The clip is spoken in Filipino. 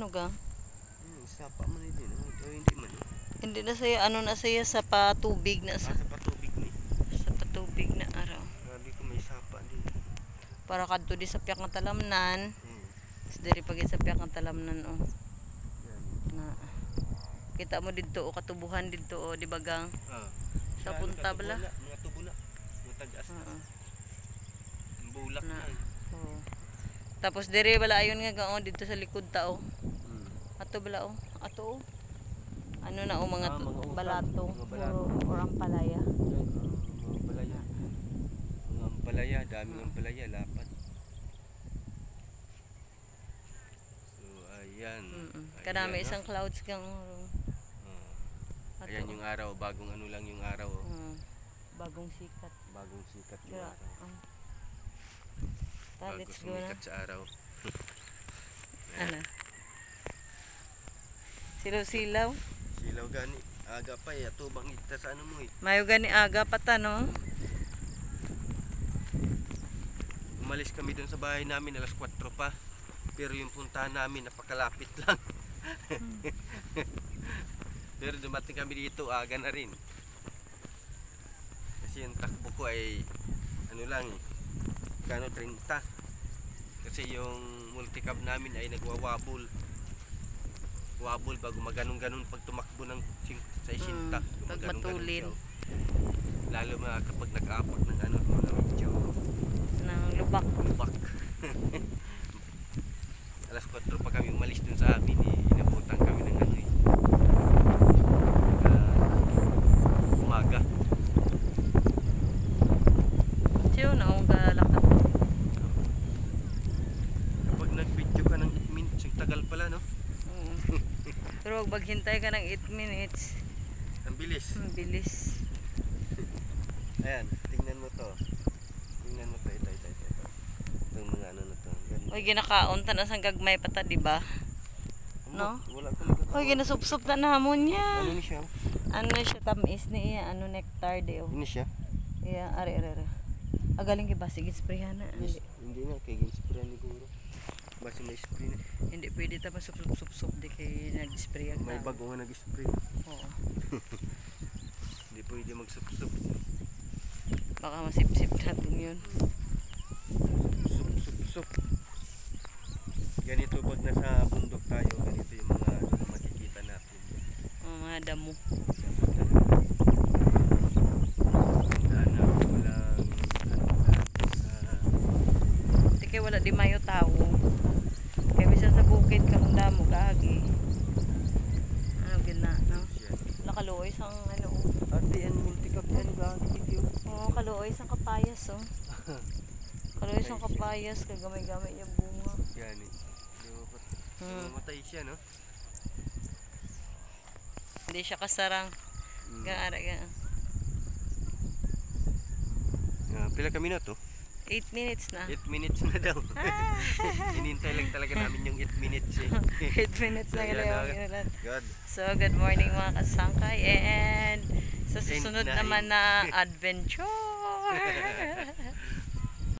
Ano ga? Sapa man din. O hindi man. Hindi na saya, ano na saya sa patubig na Sa patubig ni. sa patubig na araw. Sabi ko may sapa din. Para kadto di sa piyak ng talamnan. Hmm. Diri pag sa piyak ng talamnan oh. Yan. Na kita mo didto o katubuhan didto o di bagang Ah. sa punta bala. Mga tubo na. Mga tagas na. Oo. Ang bulak na. Oo. Tapos diri bala ayon nga gaon dito sa likod ta oh. Hmm. Ato bala oh. Ato oh. Ano na oh mga, Mga utang, balato, mga balato. or ampalaya. Yan, mga ampalaya. Mga ampalaya, daming ampalaya, lapat. So, ayan. Kadami Ayan, isang clouds kang Ah. Ayan yung araw, bagong ano lang yung araw. Oh. bagong sikat. Bagong sikat yung Kaya, araw. Bago let's go na. sumikat sa araw. Ano? Silaw-silaw. Silaw gani, aga pa eh, atubang ita sa ano mo eh. Mayo gani aga pa ta no. Umalis kami dun sa bahay namin alas 4 pa. Pero yung puntahan namin napakalapit lang. Pero dumating kami dito aga na rin. Kasi yung takbo ko ay ano lang eh, kano 30. Kasi yung multicab namin ay nagwawabol. Wabol bago maganong-ganon pag tumakbo ng sa isinta. Pag matulin. Lalo mga kapag nag-aapak ng ano, mga medyo Ng lubak. lubak. Alas 4 pa kami umalis dun sa amin eh. Inabutan kami ng ano eh. Umaga. Tiyo na akong galakad. Kapag nag-video ka ng 8 minutes, yung tagal pala no? Pero wag maghintay ka ng 8 minutes. Ang bilis. Ang bilis. Ayan, tingnan mo to. Tingnan mo to, ito. Itong mga ano na to. Ganun. Oy ginakaon ta na sang gagmay pa ta, di ba? No? Wala talaga. Oy ginasupsup na namon niya. Ano ni siya? Ano siya tamis ni iya, ano nectar de oh. Ano siya? Iya, ari. Agaling kiba sige sprayhan na. Hindi na, kay ginspray ni Guro. Basta may spray na. Hindi pwede ta pa sup di kay nag-spray ang May tao. bago nga nag-spray. Oo. Hindi pwede magsup-sup. Baka masipsip natin yun. Sup. Ganito pag nasa bundok tayo, ganito yung mga ano, na makikita natin. Mga damo. Di kay wala di mayo tao. Kaya bisan sa bukid kang damo gagi. Ano gina, no? Nakaluoy sang ano. Ate, yan, multicap yan, video. Oo, kaluoy sang kapayas oh. Kaluoy sang kapayas kay gamay-gamay yung bunga. Yan eh. Mamatay siya, no? Hindi siya kasarang. Gaara ga. Pila kami na to? 8 minutes na. 8 minutes na daw. Hinintay lang talaga namin yung 8 minutes eh. 8 minutes na So, yan, galaw inulan. God. So, good morning mga kasangkay and sa susunod na naman na adventure.